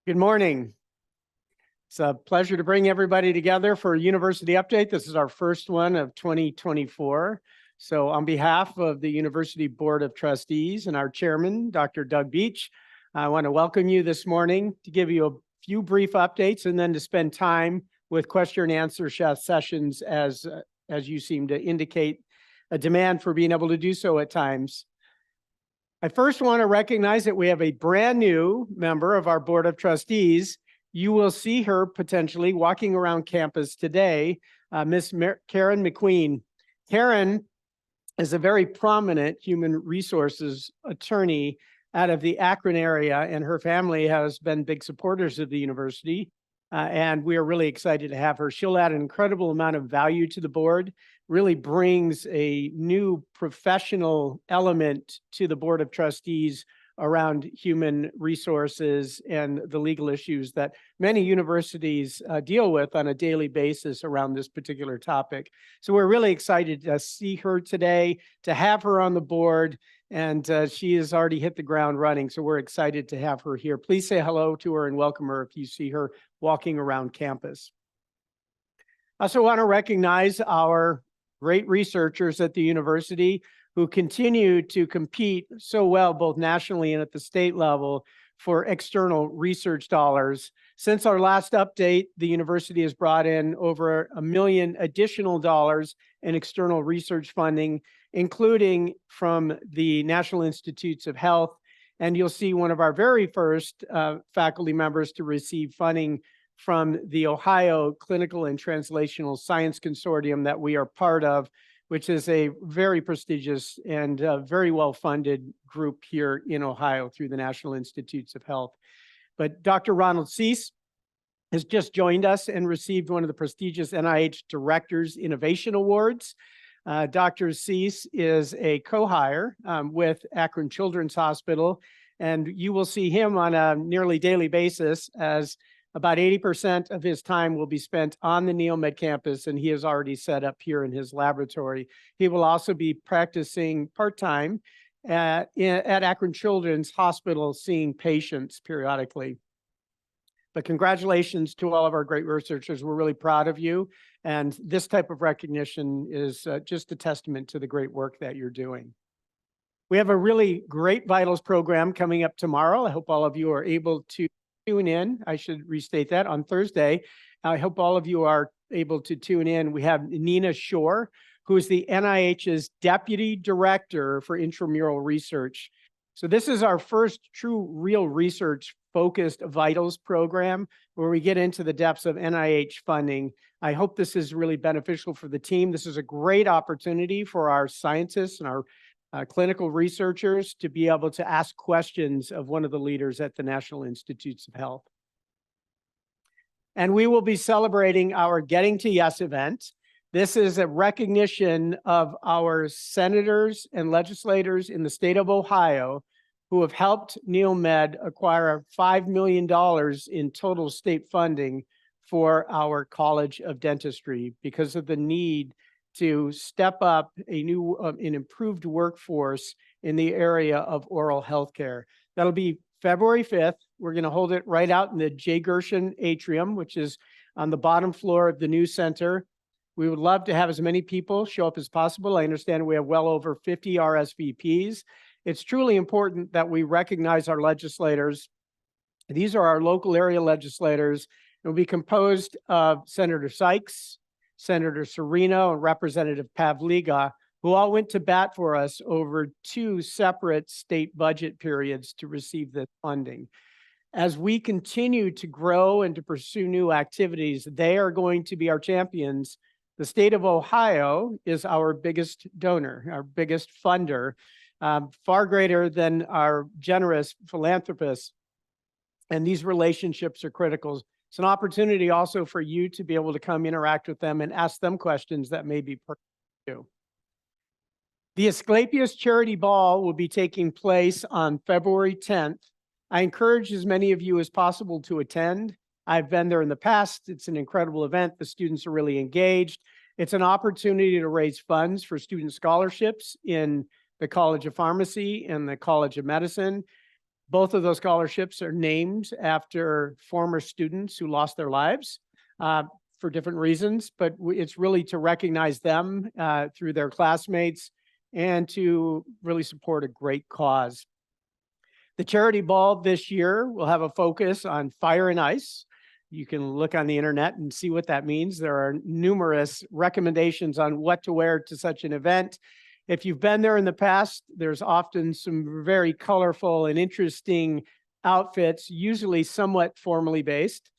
Good morning. It's a pleasure to bring everybody together for a university update. This is our first one of 2024. So on behalf of the University Board of Trustees and our chairman, Dr. Doug Beach, I want to welcome you this morning to give you a few brief updates and then to spend time with question and answer sessions as you seem to indicate a demand for being able to do so at times. I first want to recognize that we have a brand new member of our Board of Trustees. You will see her potentially walking around campus today, Miss Karen McQueen. Karen is a very prominent human resources attorney out of the Akron area, and her family has been big supporters of the university. And we are really excited to have her. She'll add an incredible amount of value to the board, really brings a new professional element to the Board of Trustees around human resources and the legal issues that many universities deal with on a daily basis around this particular topic. So we're really excited to see her today, to have her on the board, and she has already hit the ground running. So we're excited to have her here. Please say hello to her and welcome her if you see her walking around campus. I also want to recognize our great researchers at the university who continue to compete so well, both nationally and at the state level, for external research dollars. Since our last update, the university has brought in over $1 million additional dollars in external research funding, including from the National Institutes of Health. And you'll see one of our very first faculty members to receive funding from the Ohio Clinical and Translational Science Consortium that we are part of, which is a very prestigious and very well-funded group here in Ohio through the National Institutes of Health. But Dr. Ronald Cease has just joined us and received one of the prestigious NIH Directors Innovation Awards. Dr. Cease is a co-hire with Akron Children's Hospital, and you will see him on a nearly daily basis as about 80% of his time will be spent on the NEOMED campus, and he is already set up here in his laboratory. He will also be practicing part-time at Akron Children's Hospital, seeing patients periodically. But congratulations to all of our great researchers. We're really proud of you. And this type of recognition is just a testament to the great work that you're doing. We have a really great Vitals program coming up tomorrow. I hope all of you are able to tune in. I should restate that on Thursday. I hope all of you are able to tune in. We have Nina Shore, who is the NIH's Deputy Director for Intramural Research. So this is our first true real research focused Vitals program where we get into the depths of NIH funding. I hope this is really beneficial for the team. This is a great opportunity for our scientists and our clinical researchers to be able to ask questions of one of the leaders at the National Institutes of Health. And we will be celebrating our Getting to Yes event. This is a recognition of our senators and legislators in the state of Ohio who have helped NEOMED acquire $5 million in total state funding for our College of Dentistry because of the need to step up a new, an improved workforce in the area of oral health care. That'll be February 5th. We're going to hold it right out in the J. Gershon Atrium, which is on the bottom floor of the new center. We would love to have as many people show up as possible. I understand we have well over 50 RSVPs. It's truly important that we recognize our legislators. These are our local area legislators. It will be composed of Senator Sykes, Senator Serino, and Representative Pavliga, who all went to bat for us over 2 separate state budget periods to receive this funding. As we continue to grow and to pursue new activities, they are going to be our champions. The state of Ohio is our biggest donor, our biggest funder, far greater than our generous philanthropists. And these relationships are critical. It's an opportunity also for you to be able to come interact with them and ask them questions that may be pertinent to you. The Asclepius Charity Ball will be taking place on February 10th. I encourage as many of you as possible to attend. I've been there in the past. It's an incredible event. The students are really engaged. It's an opportunity to raise funds for student scholarships in the College of Pharmacy and the College of Medicine. Both of those scholarships are named after former students who lost their lives for different reasons, but it's really to recognize them through their classmates and to really support a great cause. The charity ball this year will have a focus on fire and ice. You can look on the internet and see what that means. There are numerous recommendations on what to wear to such an event. If you've been there in the past, there's often some very colorful and interesting outfits, usually somewhat formally based.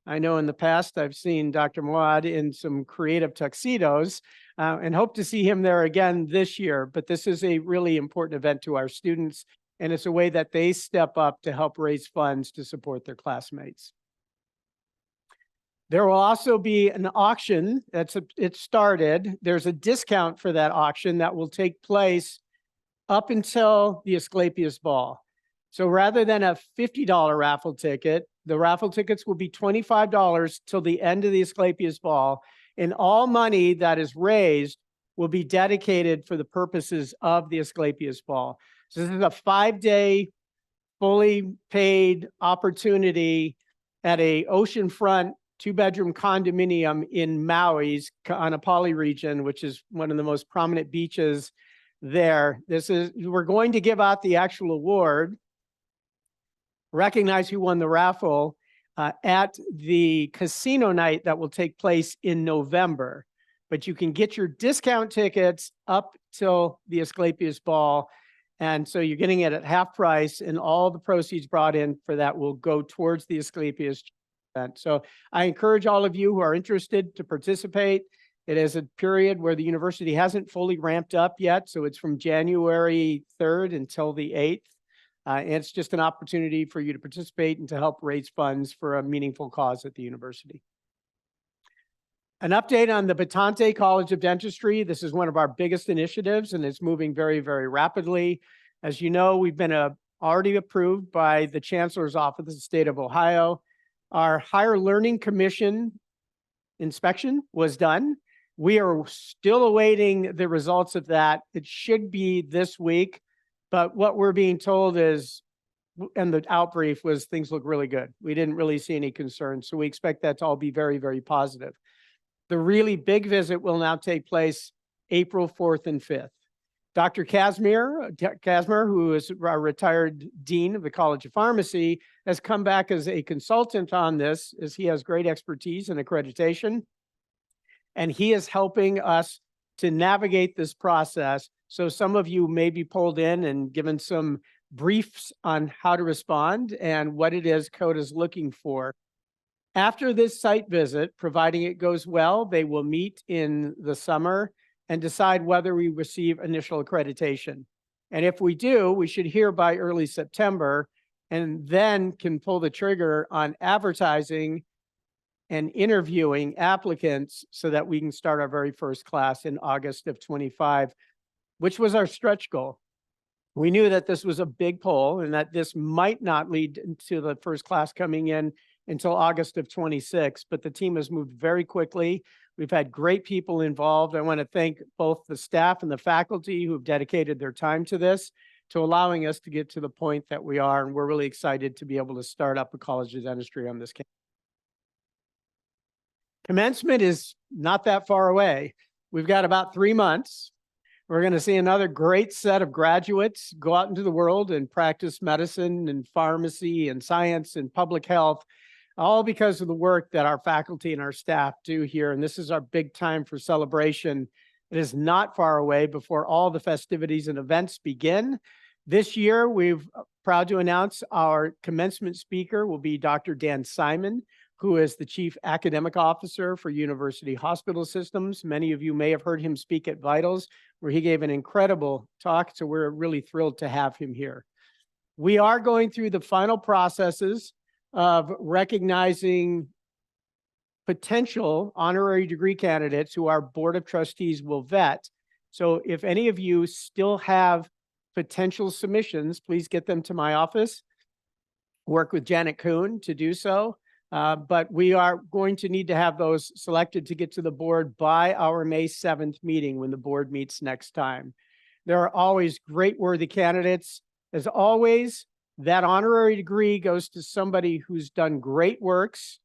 I know in the past I've seen Dr. Moad in some creative tuxedos and hope to see him there again this year. But this is a really important event to our students, and it's a way that they step up to help raise funds to support their classmates. There will also be an auction it started. There's a discount for that auction that will take place up until the Asclepius Ball. So rather than a $50 raffle ticket, the raffle tickets will be $25 till the end of the Asclepius Ball, and all money that is raised will be dedicated for the purposes of the Asclepius Ball. So this is a 5-day, fully paid opportunity at a oceanfront 2-bedroom condominium in Maui's Kaanapali region, which is one of the most prominent beaches there. We're going to give out the actual award, recognize who won the raffle at the casino night that will take place in November. But you can get your discount tickets up till the Asclepius Ball. And so you're getting it at half price, and all the proceeds brought in for that will go towards the Asclepius event. So I encourage all of you who are interested to participate. It is a period where the university hasn't fully ramped up yet. So it's from January 3rd until the 8th. And it's just an opportunity for you to participate and to help raise funds for a meaningful cause at the university. An update on the Batante College of Dentistry. This is one of our biggest initiatives, and it's moving very, very rapidly. As you know, we've been already approved by the Chancellor's Office of the state of Ohio. Our Higher Learning Commission inspection was done. We are still awaiting the results of that. It should be this week, but what we're being told is, and the outbrief was, things look really good. We didn't really see any concerns, so we expect that to all be very, very positive. The really big visit will now take place April 4th and 5th. Dr. Casimir, who is our retired dean of the College of Pharmacy, has come back as a consultant on this, as he has great expertise in accreditation. And he is helping us to navigate this process. So some of you may be pulled in and given some briefs on how to respond and what it is code is looking for. After this site visit, providing it goes well, they will meet in the summer and decide whether we receive initial accreditation. And if we do, we should hear by early September, and then can pull the trigger on advertising and interviewing applicants so that we can start our very first class in August of 25, which was our stretch goal. We knew that this was a big poll and that this might not lead to the first class coming in until August of 26, but the team has moved very quickly. We've had great people involved. I want to thank both the staff and the faculty who have dedicated their time to this, to allowing us to get to the point that we are, and we're really excited to be able to start up a College of Dentistry on this campus. Commencement is not that far away. We've got about 3 months. We're going to see another great set of graduates go out into the world and practice medicine and pharmacy and science and public health, all because of the work that our faculty and our staff do here. And this is our big time for celebration. It is not far away before all the festivities and events begin. This year, we're proud to announce our commencement speaker will be Dr. Dan Simon, who is the Chief Academic Officer for University Hospital Systems. Many of you may have heard him speak at Vitals, where he gave an incredible talk, so we're really thrilled to have him here. We are going through the final processes of recognizing potential honorary degree candidates who our Board of Trustees will vet. So if any of you still have potential submissions, please get them to my office. Work with Janet Kuhn to do so. But we are going to need to have those selected to get to the board by our May 7th meeting when the board meets next time. There are always great worthy candidates. As always, That honorary degree goes to somebody who's done great works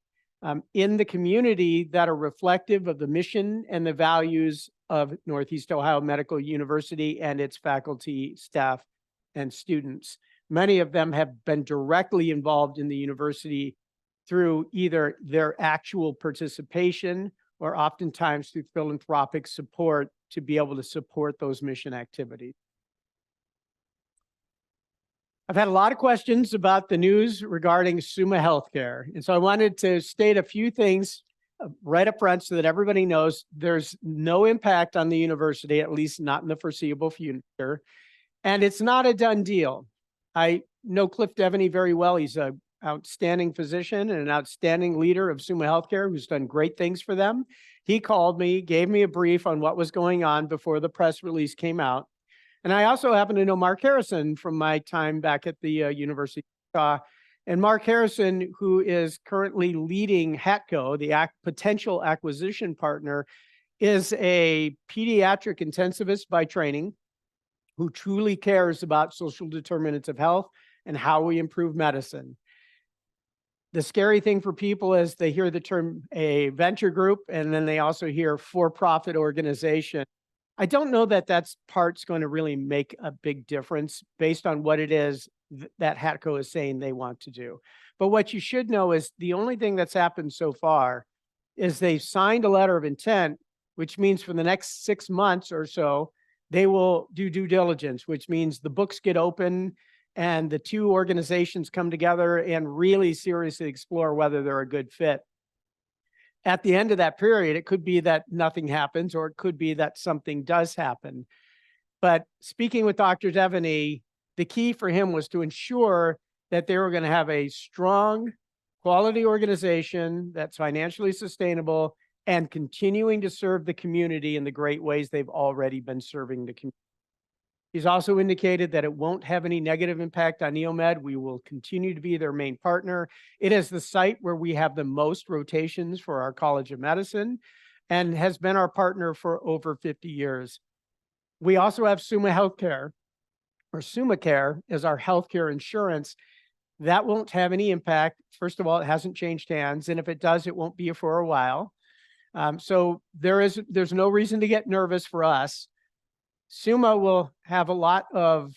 in the community that are reflective of the mission and the values of Northeast Ohio Medical University and its faculty, staff, and students. Many of them have been directly involved in the university through either their actual participation or oftentimes through philanthropic support to be able to support those mission activities. I've had a lot of questions about the news regarding Summa Healthcare. And so I wanted to state a few things right up front so that everybody knows there's no impact on the university, at least not in the foreseeable future. And it's not a done deal. I know Cliff Devaney very well. He's an outstanding physician and an outstanding leader of Summa Healthcare who's done great things for them. He called me, gave me a brief on what was going on before the press release came out. And I also happen to know Mark Harrison from my time back at the University of Utah. And Mark Harrison, who is currently leading HATCO, the potential acquisition partner, is a pediatric intensivist by training who truly cares about social determinants of health and how we improve medicine. The scary thing for people is they hear the term a venture group, and then they also hear for-profit organization. I don't know that that's part's going to really make a big difference based on what it is that HATCO is saying they want to do. But what you should know is the only thing that's happened so far is they've signed a letter of intent, which means for the next 6 months or so, they will do due diligence, which means the books get open and the two organizations come together and really seriously explore whether they're a good fit. At the end of that period, it could be that nothing happens, or it could be that something does happen. But speaking with Dr. Devaney, the key for him was to ensure that they were going to have a strong quality organization that's financially sustainable and continuing to serve the community in the great ways they've already been serving the community. He's also indicated that it won't have any negative impact on NEOMED. We will continue to be their main partner. It is the site where we have the most rotations for our College of Medicine and has been our partner for over 50 years. We also have Summa Healthcare, or Summa Care, as our healthcare insurance. That won't have any impact. First of all, it hasn't changed hands, and if it does, it won't be for a while. So there's no reason to get nervous for us. Summa will have a lot of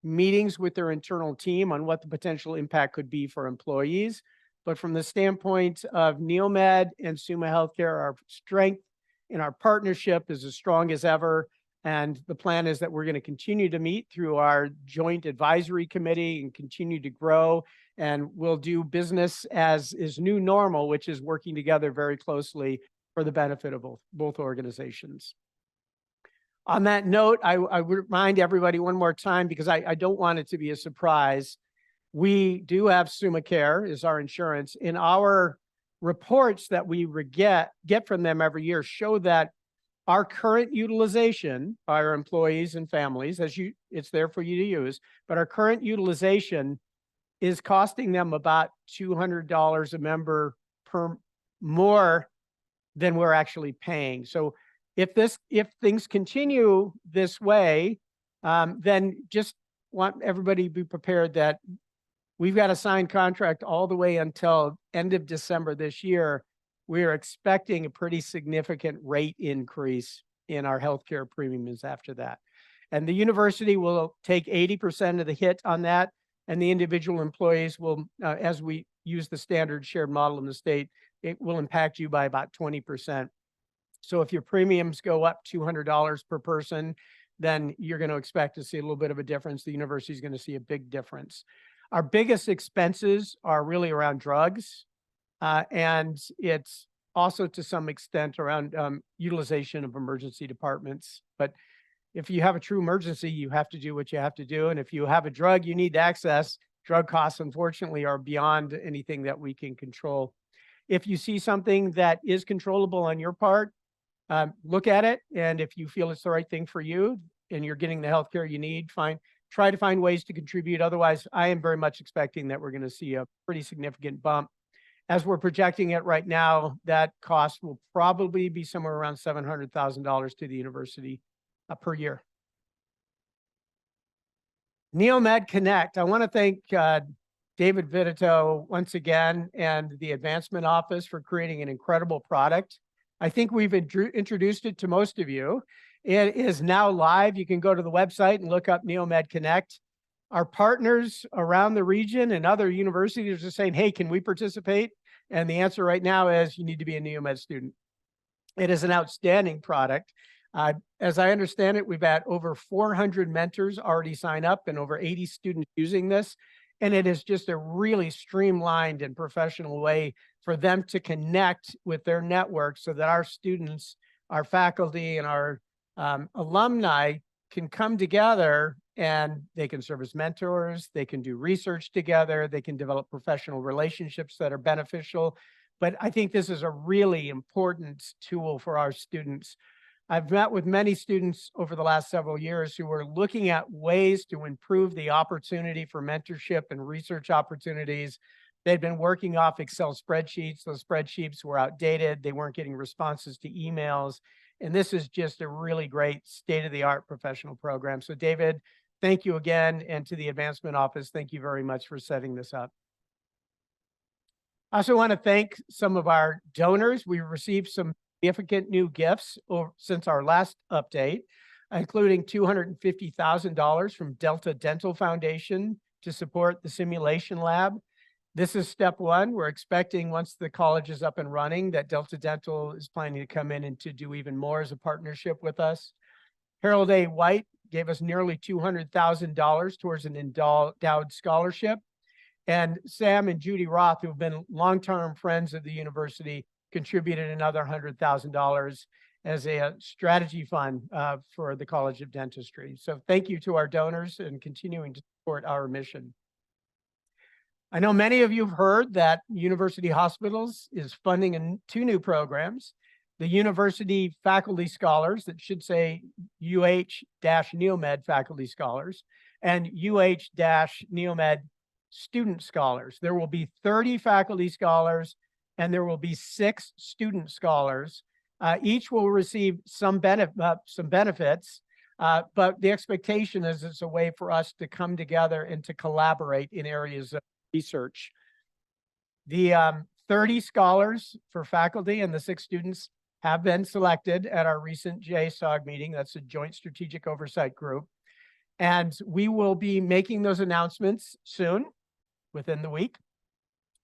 meetings with their internal team on what the potential impact could be for employees. But from the standpoint of NEOMED and Summa Healthcare, our strength in our partnership is as strong as ever. And the plan is that we're going to continue to meet through our joint advisory committee and continue to grow. And we'll do business as is new normal, which is working together very closely for the benefit of both organizations. On that note, I would remind everybody one more time, because I don't want it to be a surprise. We do have Summa Care as our insurance. In our reports that we get from them every year show that our current utilization by our employees and families, it's there for you to use, but our current utilization is costing them about $200 a member per more than we're actually paying. So if things continue this way, then just want everybody to be prepared that we've got a signed contract all the way until end of December this year. We are expecting a pretty significant rate increase in our healthcare premiums after that. And the university will take 80% of the hit on that, and the individual employees will, as we use the standard shared model in the state, it will impact you by about 20%. So if your premiums go up $200 per person, then you're going to expect to see a little bit of a difference. The university is going to see a big difference. Our biggest expenses are really around drugs, and it's also to some extent around utilization of emergency departments. But if you have a true emergency, you have to do what you have to do. And if you have a drug you need to access, drug costs, unfortunately, are beyond anything that we can control. If you see something that is controllable on your part, look at it, and if you feel it's the right thing for you and you're getting the healthcare you need, try to find ways to contribute. Otherwise, I am very much expecting that we're going to see a pretty significant bump. As we're projecting it right now, that cost will probably be somewhere around $700,000 to the university per year. NEOMED Connect. I want to thank David Vitito once again and the Advancement Office for creating an incredible product. I think we've introduced it to most of you. It is now live. You can go to the website and look up NEOMED Connect. Our partners around the region and other universities are saying, hey, can we participate? And the answer right now is you need to be a NEOMED student. It is an outstanding product. As I understand it, we've had over 400 mentors already sign up and over 80 students using this. And it is just a really streamlined and professional way for them to connect with their network so that our students, our faculty, and our alumni can come together and they can serve as mentors, they can do research together, they can develop professional relationships that are beneficial. But I think this is a really important tool for our students. I've met with many students over the last several years who are looking at ways to improve the opportunity for mentorship and research opportunities. They'd been working off Excel spreadsheets. Those spreadsheets were outdated. They weren't getting responses to emails. And this is just a really great state-of-the-art professional program. So David, thank you again. And to the Advancement Office, thank you very much for setting this up. I also want to thank some of our donors. We received some significant new gifts since our last update, including $250,000 from Delta Dental Foundation to support the simulation lab. This is step one. We're expecting once the college is up and running that Delta Dental is planning to come in and to do even more as a partnership with us. Harold A. White gave us nearly $200,000 towards an endowed scholarship. And Sam and Judy Roth, who have been longtime friends of the university, contributed another $100,000 as a strategy fund for the College of Dentistry. So thank you to our donors and continuing to support our mission. I know many of you have heard that University Hospitals is funding two new programs, the University Faculty Scholars, that should say UH-NEOMED Faculty Scholars, and UH-NEOMED Student Scholars. There will be 30 faculty scholars and there will be 6 student scholars. Each will receive some benefits, but the expectation is it's a way for us to come together and to collaborate in areas of research. The 30 scholars for faculty and the 6 students have been selected at our recent JSOG meeting. That's a Joint Strategic Oversight Group. And we will be making those announcements soon, within the week.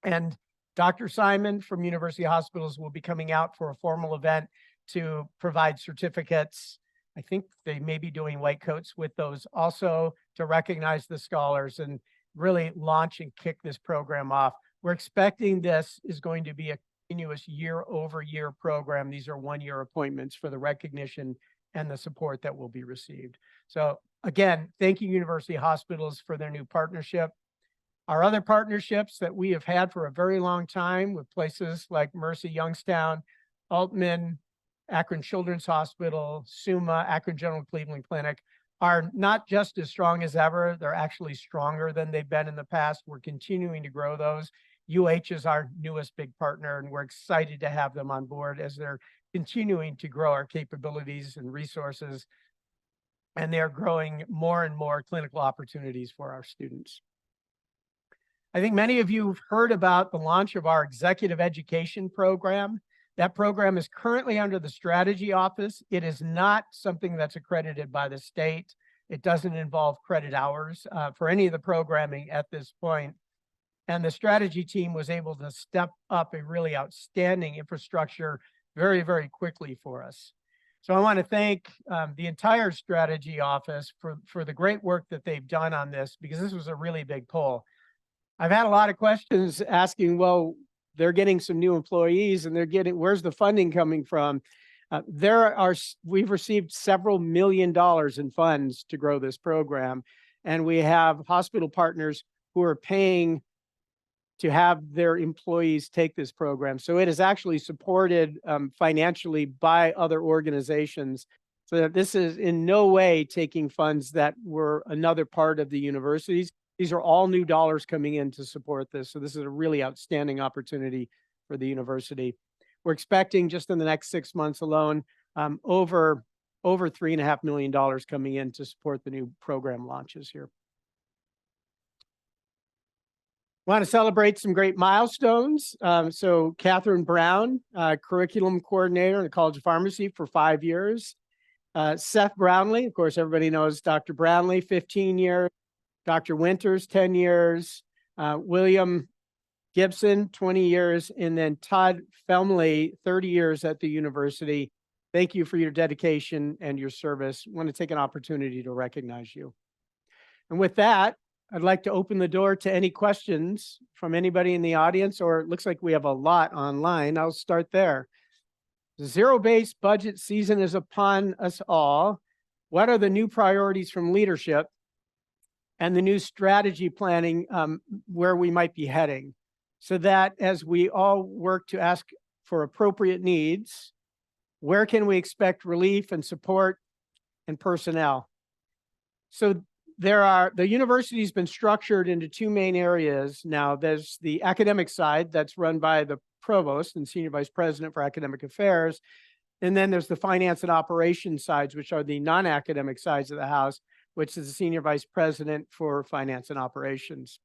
And Dr. Simon from University Hospitals will be coming out for a formal event to provide certificates. I think they may be doing white coats with those also to recognize the scholars and really launch and kick this program off. We're expecting this is going to be a continuous year-over-year program. These are one-year appointments for the recognition and the support that will be received. So again, thank you, University Hospitals, for their new partnership. Our other partnerships that we have had for a very long time with places like Mercy Youngstown, Altman, Akron Children's Hospital, SUMA, Akron General Cleveland Clinic are not just as strong as ever. They're actually stronger than they've been in the past. We're continuing to grow those. UH is our newest big partner, and we're excited to have them on board as they're continuing to grow our capabilities and resources. And they're growing more and more clinical opportunities for our students. I think many of you have heard about the launch of our executive education program. That program is currently under the strategy office. It is not something that's accredited by the state. It doesn't involve credit hours for any of the programming at this point. And the strategy team was able to step up a really outstanding infrastructure very, very quickly for us. So I want to thank the entire strategy office for the great work that they've done on this, because this was a really big pull. I've had a lot of questions asking, well, they're getting some new employees and where's the funding coming from? We've received several $1 million in funds to grow this program. And we have hospital partners who are paying to have their employees take this program. So it is actually supported financially by other organizations. So that this is in no way taking funds that were another part of the universities. These are all new dollars coming in to support this. So this is a really outstanding opportunity for the university. We're expecting just in the next 6 months alone, over $3.5 million coming in to support the new program launches here. Want to celebrate some great milestones. So Catherine Brown, curriculum coordinator in the College of Pharmacy for 5 years. Seth Brownlee, of course, everybody knows Dr. Brownlee, 15 years. Dr. Winters, 10 years. William Gibson, 20 years. And then Todd Felmley, 30 years at the university. Thank you for your dedication and your service. I want to take an opportunity to recognize you. And with that, I'd like to open the door to any questions from anybody in the audience, or it looks like we have a lot online. I'll start there. The zero-based budget season is upon us all. What are the new priorities from leadership and the new strategy planning where we might be heading, so that as we all work to ask for appropriate needs, where can we expect relief and support and personnel? So the university's been structured into two main areas now. There's the academic side that's run by the provost and senior vice president for academic affairs. And then there's the finance and operations sides, which are the non-academic sides of the house, which is the senior vice president for finance and operations.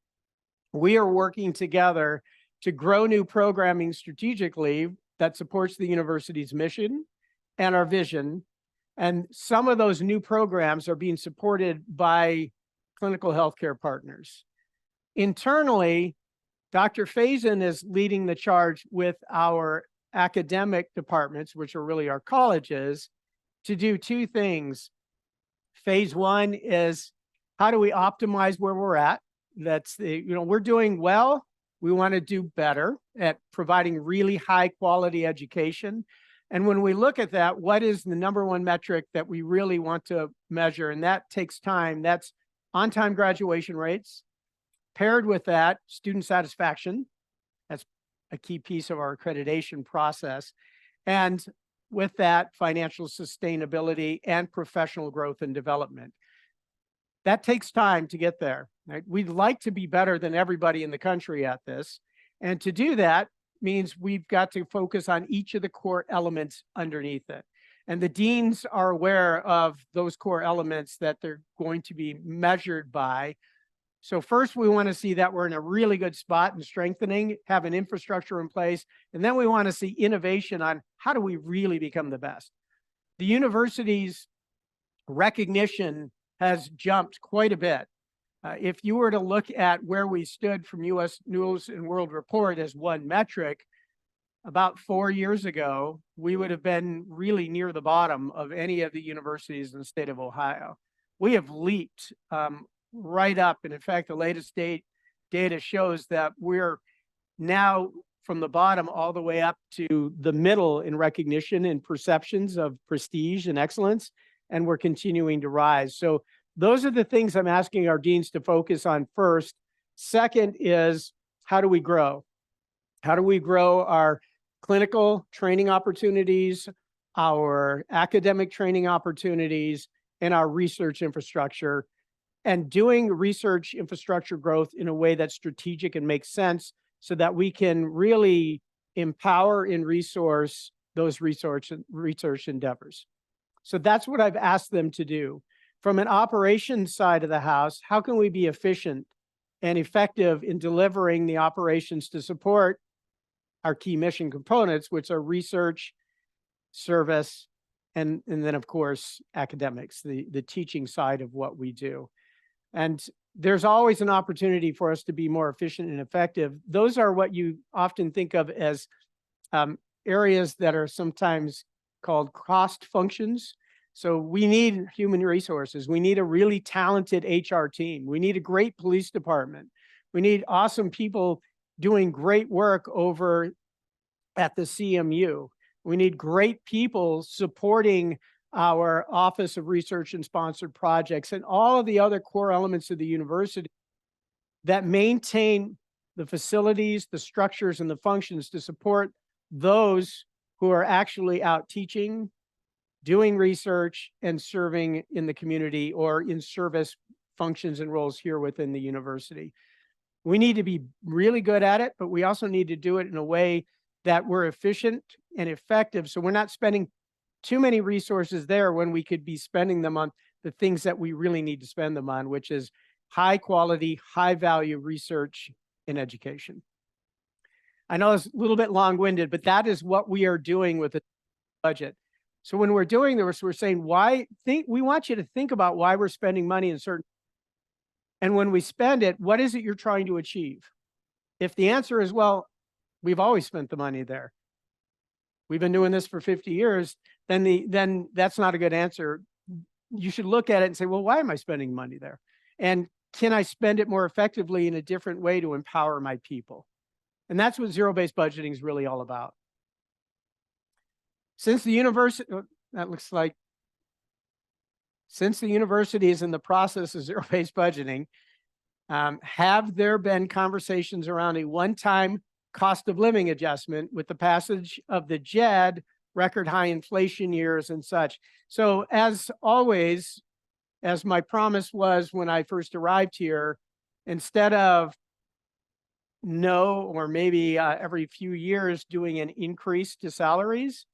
We are working together to grow new programming strategically that supports the university's mission and our vision. And some of those new programs are being supported by clinical healthcare partners. Internally, Dr. Faison is leading the charge with our academic departments, which are really our colleges, to do two things. Phase one is, how do we optimize where we're at? That's we're doing well. We want to do better at providing really high quality education. And when we look at that, what is the number one metric that we really want to measure? And that takes time. That's on-time graduation rates. Paired with that, student satisfaction. That's a key piece of our accreditation process. And with that, financial sustainability and professional growth and development. That takes time to get there. Right? We'd like to be better than everybody in the country at this. And to do that means we've got to focus on each of the core elements underneath it. And the deans are aware of those core elements that they're going to be measured by. So first, we want to see that we're in a really good spot in strengthening, have an infrastructure in place, and then we want to see innovation on how do we really become the best. The university's recognition has jumped quite a bit. If you were to look at where we stood from U.S. News and World Report as one metric, about 4 years ago, we would have been really near the bottom of any of the universities in the state of Ohio. We have leaped right up. And in fact, the latest data shows that we're now from the bottom all the way up to the middle in recognition and perceptions of prestige and excellence. And we're continuing to rise. So those are the things I'm asking our deans to focus on first. Second is, how do we grow? How do we grow our clinical training opportunities, our academic training opportunities, and our research infrastructure, and doing research infrastructure growth in a way that's strategic and makes sense so that we can really empower and resource those research endeavors. So that's what I've asked them to do. From an operations side of the house, how can we be efficient and effective in delivering the operations to support our key mission components, which are research, service, and then, of course, academics, the teaching side of what we do. And there's always an opportunity for us to be more efficient and effective. Those are what you often think of as areas that are sometimes called cost functions. So we need human resources. We need a really talented HR team. We need a great police department. We need awesome people doing great work over at the CMU. We need great people supporting our Office of Research and Sponsored Projects and all of the other core elements of the university that maintain the facilities, the structures, and the functions to support those who are actually out teaching, doing research, and serving in the community or in service functions and roles here within the university. We need to be really good at it, but we also need to do it in a way that we're efficient and effective, so we're not spending too many resources there when we could be spending them on the things that we really need to spend them on, which is high quality, high value research in education. I know it's a little bit long-winded, but that is what we are doing with the budget. So when we're doing this, we're saying, we want you to think about why we're spending money in certain, and when we spend it, what is it you're trying to achieve? If the answer is, well, we've always spent the money there, we've been doing this for 50 years, then that's not a good answer. You should look at it and say, well, why am I spending money there? And can I spend it more effectively in a different way to empower my people? And that's what zero-based budgeting is really all about. Since the university, since the university is in the process of zero-based budgeting, have there been conversations around a one-time cost of living adjustment with the passage of the JED, record high inflation years and such? So as always, as my promise was when I first arrived here, instead of or maybe every few years doing an increase to salaries,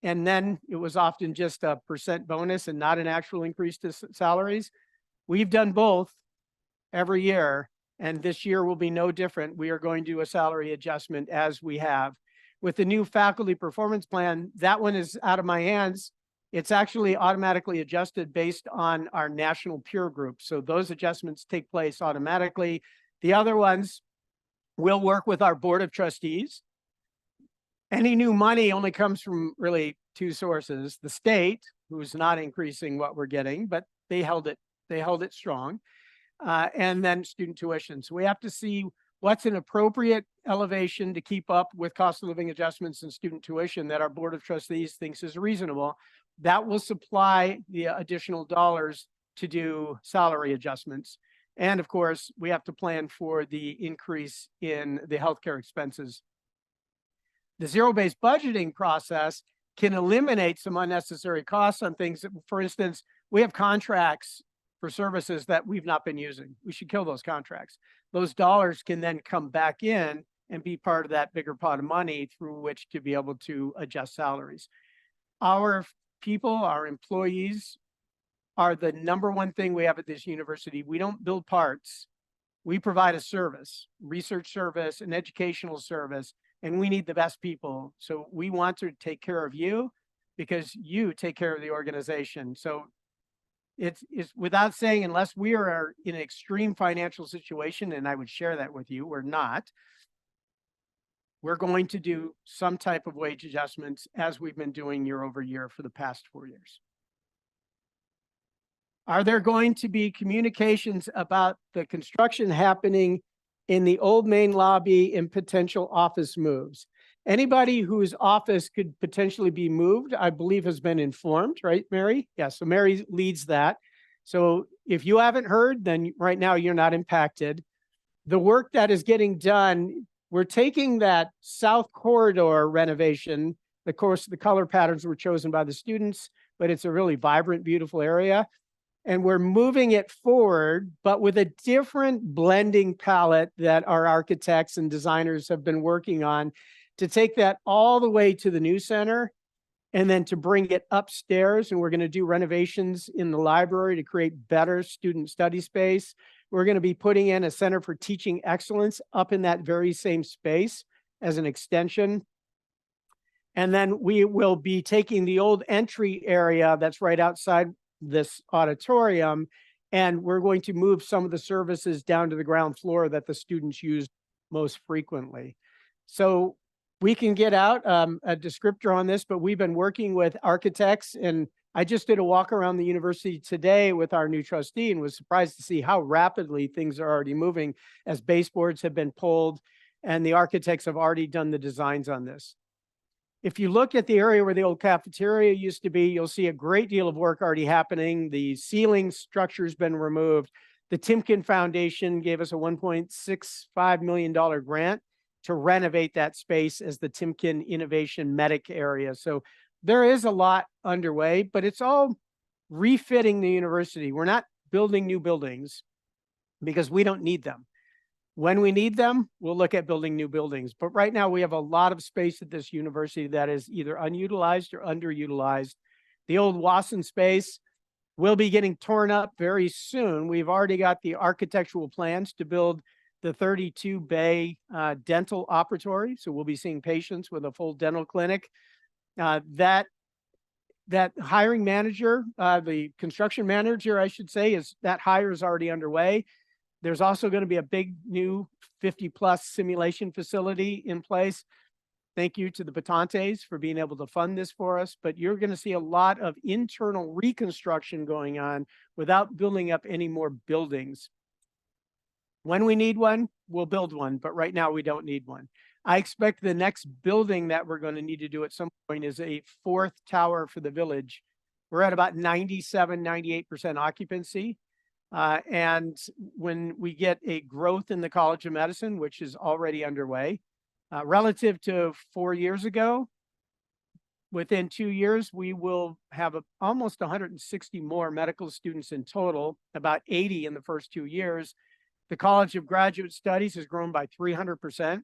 and then it was often just a % bonus and not an actual increase to salaries, we've done both every year, and this year will be no different. We are going to do a salary adjustment as we have. With the new faculty performance plan, that one is out of my hands. It's actually automatically adjusted based on our national peer group. So those adjustments take place automatically. The other ones, we'll work with our board of trustees. Any new money only comes from really two sources: the state, who's not increasing what we're getting, but they held it strong, and then student tuition. So we have to see what's an appropriate elevation to keep up with cost of living adjustments and student tuition that our board of trustees thinks is reasonable. That will supply the additional dollars to do salary adjustments. And of course, we have to plan for the increase in the healthcare expenses. The zero-based budgeting process can eliminate some unnecessary costs on things. For instance, we have contracts for services that we've not been using. We should kill those contracts. Those dollars can then come back in and be part of that bigger pot of money through which to be able to adjust salaries. Our people, our employees, are the number one thing we have at this university. We don't build parts. We provide a service, research service, an educational service, and we need the best people. So we want to take care of you because you take care of the organization. So it's without saying, unless we are in an extreme financial situation, and I would share that with you, we're not, we're going to do some type of wage adjustments as we've been doing year over year for the past 4 years. Are there going to be communications about the construction happening in the old main lobby and potential office moves? Anybody whose office could potentially be moved, I believe, has been informed, right, Mary? Yeah, so Mary leads that. So if you haven't heard, then right now you're not impacted. The work that is getting done, we're taking that south corridor renovation. Of course, the color patterns were chosen by the students, but it's a really vibrant, beautiful area. And we're moving it forward, but with a different blending palette that our architects and designers have been working on to take that all the way to the new center and then to bring it upstairs. And we're going to do renovations in the library to create better student study space. We're going to be putting in a Center for Teaching Excellence up in that very same space as an extension. And then we will be taking the old entry area that's right outside this auditorium, and we're going to move some of the services down to the ground floor that the students use most frequently. So we can get out a descriptor on this, but we've been working with architects, and I just did a walk around the university today with our new trustee and was surprised to see how rapidly things are already moving as baseboards have been pulled and the architects have already done the designs on this. If you look at the area where the old cafeteria used to be, you'll see a great deal of work already happening. The ceiling structure has been removed. The Timken Foundation gave us a $1.65 million grant to renovate that space as the Timken Innovation Medic area. So there is a lot underway, but it's all refitting the university. We're not building new buildings because we don't need them. When we need them, we'll look at building new buildings. But right now we have a lot of space at this university that is either unutilized or underutilized. The old Wasson space will be getting torn up very soon. We've already got the architectural plans to build the 32-bay dental operatory. So we'll be seeing patients with a full dental clinic. That hiring manager, the construction manager, I should say, that hire is already underway. There's also going to be a big new 50+ simulation facility in place. Thank you to the Batantes for being able to fund this for us, but you're going to see a lot of internal reconstruction going on without building up any more buildings. When we need one, we'll build one, but right now we don't need one. I expect the next building that we're going to need to do at some point is a 4th tower for the village. We're at about 97, 98% occupancy. And when we get a growth in the College of Medicine, which is already underway, relative to 4 years ago, within 2 years, we will have almost 160 more medical students in total, about 80 in the first 2 years. The College of Graduate Studies has grown by 300%.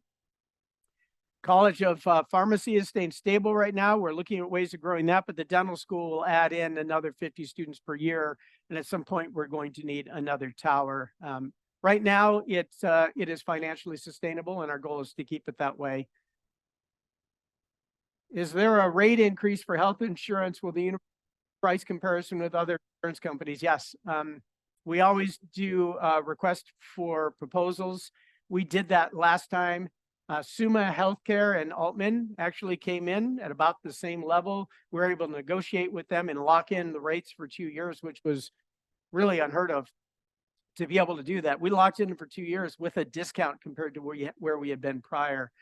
College of Pharmacy is staying stable right now. We're looking at ways of growing that, but the dental school will add in another 50 students per year. And at some point, we're going to need another tower. Right now, it is financially sustainable, and our goal is to keep it that way. Is there a rate increase for health insurance? Will the price comparison with other insurance companies? Yes. We always do request for proposals. We did that last time. Summa Healthcare and Altman actually came in at about the same level. We were able to negotiate with them and lock in the rates for 2 years, which was really unheard of to be able to do that. We locked in for 2 years with a discount compared to where we had been prior.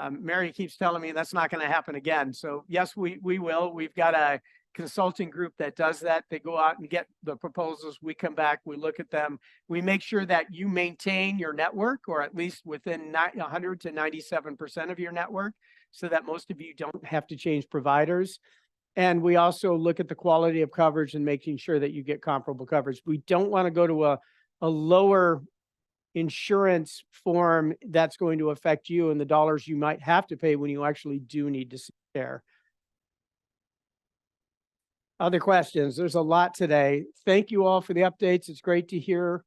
Mary keeps telling me that's not going to happen again. So yes, we will. We've got a consulting group that does that. They go out and get the proposals. We come back, we look at them. We make sure that you maintain your network, or at least within 100 to 97% of your network, so that most of you don't have to change providers. And we also look at the quality of coverage and making sure that you get comparable coverage. We don't want to go to a lower insurance form that's going to affect you and the dollars you might have to pay when you actually do need to see care. Other questions? There's a lot today. Thank you all for the updates. It's great to hear.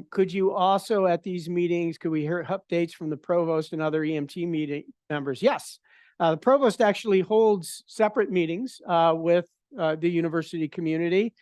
Could you also, at these meetings, could we hear updates from the provost and other EMT meeting members? Yes. The provost actually holds separate meetings with the university community,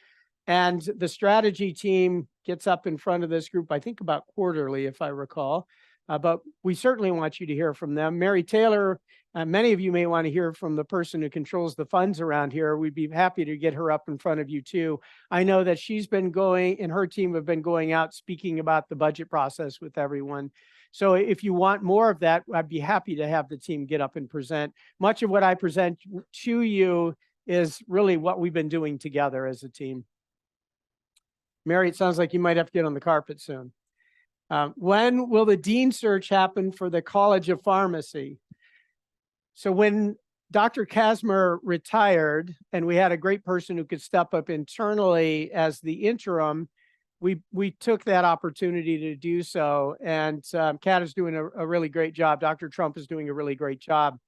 and the strategy team gets up in front of this group, I think about quarterly, if I recall. But we certainly want you to hear from them. Mary Taylor, many of you may want to hear from the person who controls the funds around here. We'd be happy to get her up in front of you too. I know that she's been going, and her team have been going out speaking about the budget process with everyone. So if you want more of that, I'd be happy to have the team get up and present. Much of what I present to you is really what we've been doing together as a team. Mary, it sounds like you might have to get on the carpet soon. When will the dean search happen for the College of Pharmacy? So when Dr. Kasmer retired and we had a great person who could step up internally as the interim, we took that opportunity to do so. And Kat is doing a really great job. Dr. Trump is doing a really great job.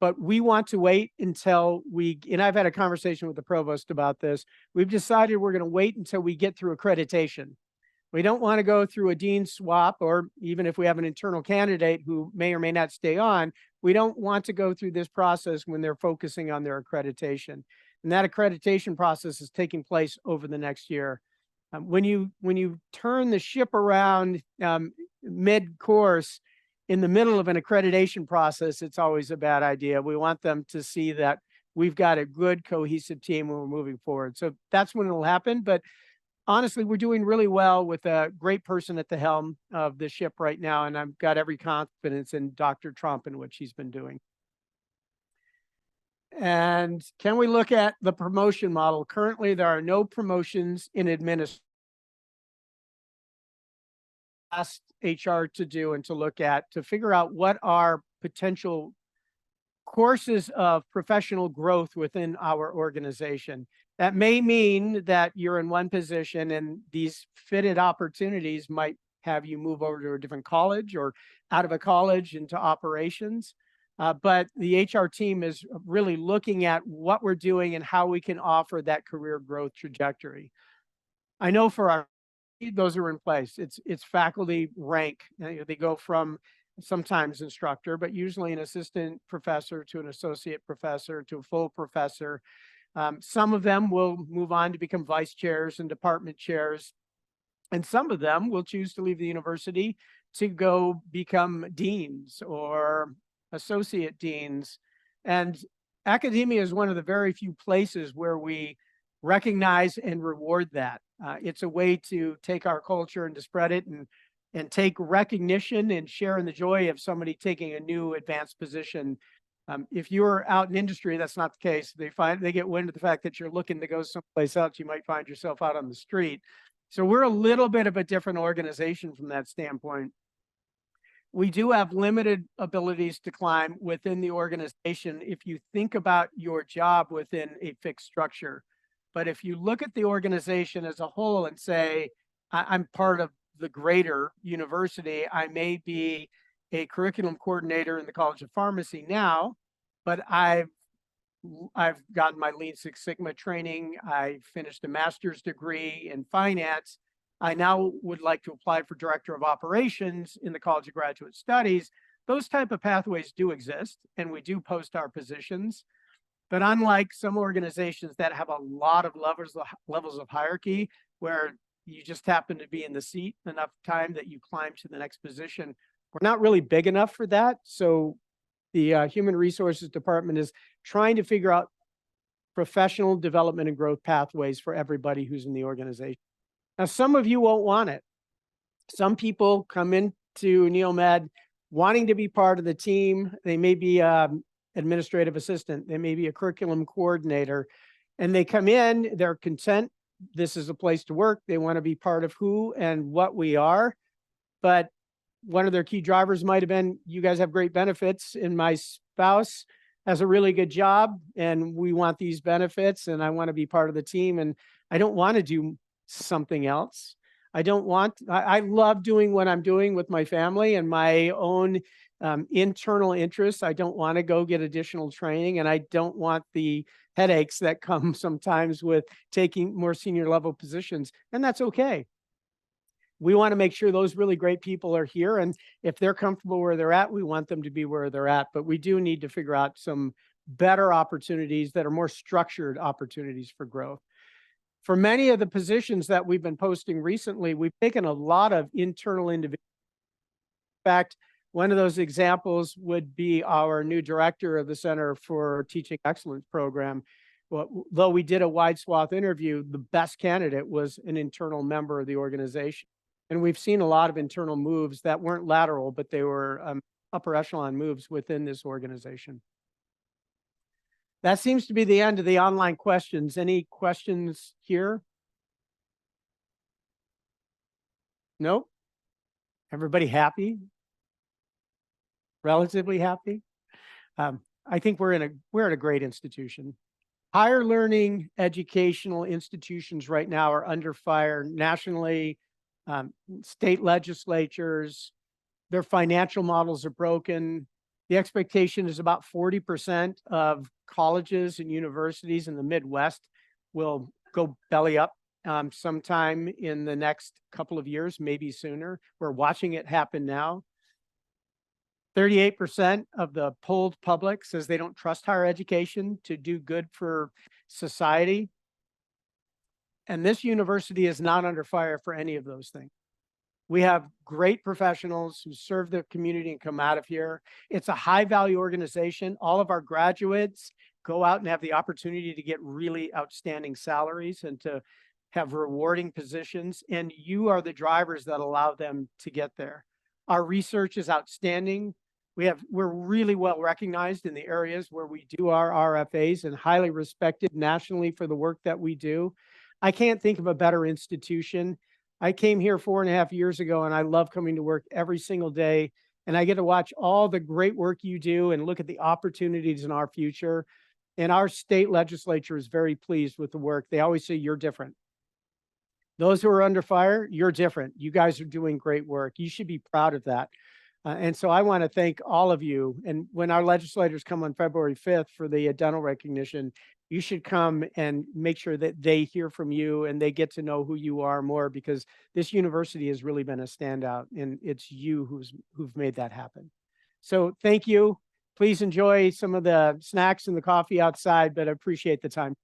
But we want to wait until and I've had a conversation with the provost about this. We've decided we're going to wait until we get through accreditation. We don't want to go through a dean swap, or even if we have an internal candidate who may or may not stay on, we don't want to go through this process when they're focusing on their accreditation. And that accreditation process is taking place over the next year. When you turn the ship around mid-course in the middle of an accreditation process, it's always a bad idea. We want them to see that we've got a good cohesive team when we're moving forward. So that's when it'll happen. But honestly, we're doing really well with a great person at the helm of the ship right now. And I've got every confidence in Dr. Trump and what she's been doing. And can we look at the promotion model? Currently, there are no promotions in administration. Asked HR to do and to look at, to figure out what are potential courses of professional growth within our organization. That may mean that you're in one position and these fitted opportunities might have you move over to a different college or out of a college into operations. But the HR team is really looking at what we're doing and how we can offer that career growth trajectory. I know for our those are in place. It's faculty rank. They go from sometimes instructor, but usually an assistant professor to an associate professor to a full professor. Some of them will move on to become vice chairs and department chairs, and some of them will choose to leave the university to go become deans or associate deans. And academia is one of the very few places where we recognize and reward that. It's a way to take our culture and to spread it and take recognition and share in the joy of somebody taking a new advanced position. If you're out in industry, that's not the case. They get wind of the fact that you're looking to go someplace else. You might find yourself out on the street. So we're a little bit of a different organization from that standpoint. We do have limited abilities to climb within the organization if you think about your job within a fixed structure. But if you look at the organization as a whole and say, I'm part of the greater university, I may be a curriculum coordinator in the College of Pharmacy now, but I've gotten my Lean Six Sigma training. I finished a master's degree in finance. I now would like to apply for Director of Operations in the College of Graduate Studies. Those type of pathways do exist, and we do post our positions. But unlike some organizations that have a lot of levels of hierarchy, where you just happen to be in the seat enough time that you climb to the next position, we're not really big enough for that. So the Human Resources Department is trying to figure out professional development and growth pathways for everybody who's in the organization. Now, some of you won't want it. Some people come into NEOMED wanting to be part of the team. They may be administrative assistant. They may be a curriculum coordinator, and they come in, they're content. This is a place to work. They want to be part of who and what we are. But one of their key drivers might have been, you guys have great benefits, and my spouse has a really good job, and we want these benefits, and I want to be part of the team, and I don't want to do something else. I love doing what I'm doing with my family and my own internal interests. I don't want to go get additional training, and I don't want the headaches that come sometimes with taking more senior level positions, and that's okay. We want to make sure those really great people are here, and if they're comfortable where they're at, we want them to be where they're at, but we do need to figure out some better opportunities that are more structured opportunities for growth. For many of the positions that we've been posting recently, we've taken a lot of internal individuals. In fact, one of those examples would be our new director of the Center for Teaching Excellence program. Well, though we did a wide swath interview, the best candidate was an internal member of the organization. And we've seen a lot of internal moves that weren't lateral, but they were upper echelon moves within this organization. That seems to be the end of the online questions. Any questions here? Nope. Everybody happy? Relatively happy? I think we're at a great institution. Higher learning educational institutions right now are under fire nationally. State legislatures, their financial models are broken. The expectation is about 40% of colleges and universities in the Midwest will go belly up sometime in the next couple of years, maybe sooner. We're watching it happen now. 38% of the polled public says they don't trust higher education to do good for society. And this university is not under fire for any of those things. We have great professionals who serve the community and come out of here. It's a high value organization. All of our graduates go out and have the opportunity to get really outstanding salaries and to have rewarding positions. And you are the drivers that allow them to get there. Our research is outstanding. We're really well recognized in the areas where we do our RFAs and highly respected nationally for the work that we do. I can't think of a better institution. I came here 4.5 years ago, and I love coming to work every single day. And I get to watch all the great work you do and look at the opportunities in our future. And our state legislature is very pleased with the work. They always say, you're different. Those who are under fire, you're different. You guys are doing great work. You should be proud of that. And so I want to thank all of you. And when our legislators come on February 5th for the dental recognition, you should come and make sure that they hear from you and they get to know who you are more, because this university has really been a standout, and it's you who've made that happen. So thank you. Please enjoy some of the snacks and the coffee outside, but I appreciate the time.